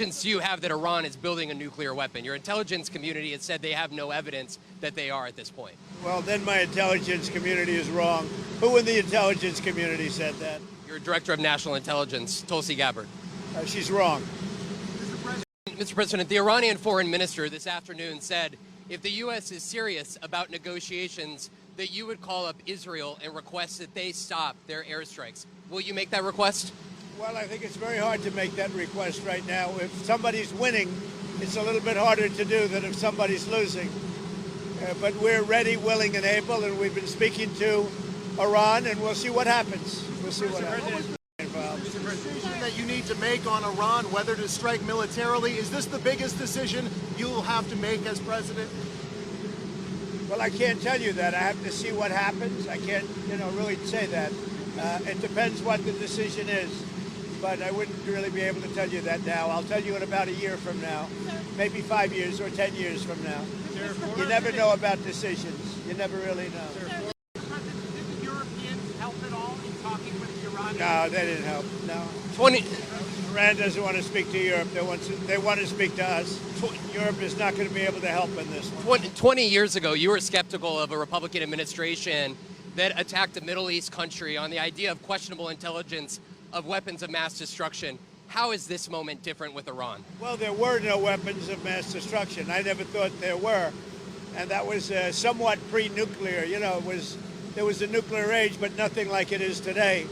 Do you have that Iran is building a nuclear weapon? Your intelligence community has said they have no evidence that they are at this point. Well, then my intelligence community is wrong. Who in the intelligence community said that? Your director of national intelligence, Tulsi Gabbard. She's wrong. Mr. President, the Iranian foreign minister this afternoon said if the U.S. is serious about negotiations, that you would call up Israel and request that they stop their airstrikes. Will you make that request? Well, I think it's very hard to make that request right now. If somebody's winning, it's a little bit harder to do than if somebody's losing. But we're ready, willing, and able, and we've been speaking to Iran, and we'll see what happens. We'll see what happens. The decision that you need to make on Iran, whether to strike militarily, is this the biggest decision you'll have to make as president? Well, I can't tell you that. I have to see what happens. I can't, really say that. It depends what the decision is. But I wouldn't really be able to tell you that now. I'll tell you in about a year from now, maybe 5 years or 10 years from now. You never know about decisions. You never really know. Did the Europeans help at all in talking with the Iranians? No, they didn't help. No. Iran doesn't want to speak to Europe. They want to speak to us. Europe is not going to be able to help in this one. 20 years ago, you were skeptical of a Republican administration that attacked a Middle East country on the idea of questionable intelligence of weapons of mass destruction. How is this moment different with Iran? Well, there were no weapons of mass destruction. I never thought there were. And that was somewhat pre-nuclear. There was a nuclear age, but nothing like it is today.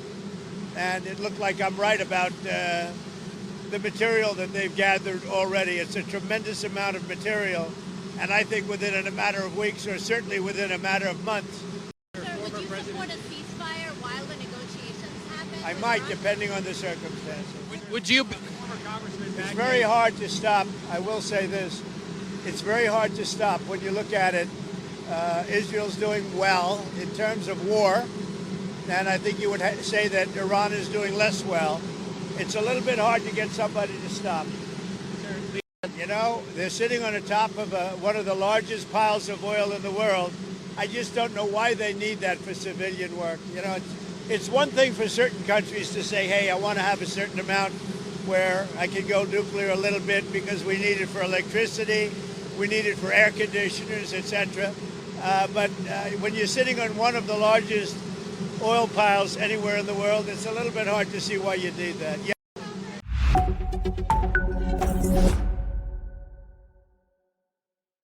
And it looked like I'm right about the material that they've gathered already. It's a tremendous amount of material. And I think within a matter of weeks, or certainly within a matter of months. Sir, would you support a ceasefire while the negotiations happen? I might, depending on the circumstances. Would you? It's very hard to stop. I will say this. It's very hard to stop when you look at it. Israel's doing well in terms of war. And I think you would say that Iran is doing less well. It's a little bit hard to get somebody to stop. They're sitting on the top of one of the largest piles of oil in the world. I just don't know why they need that for civilian work. It's one thing for certain countries to say, hey, I want to have a certain amount where I can go nuclear a little bit because we need it for electricity, we need it for air conditioners, etc. But when you're sitting on one of the largest oil piles anywhere in the world, it's a little bit hard to see why you need that. Yeah.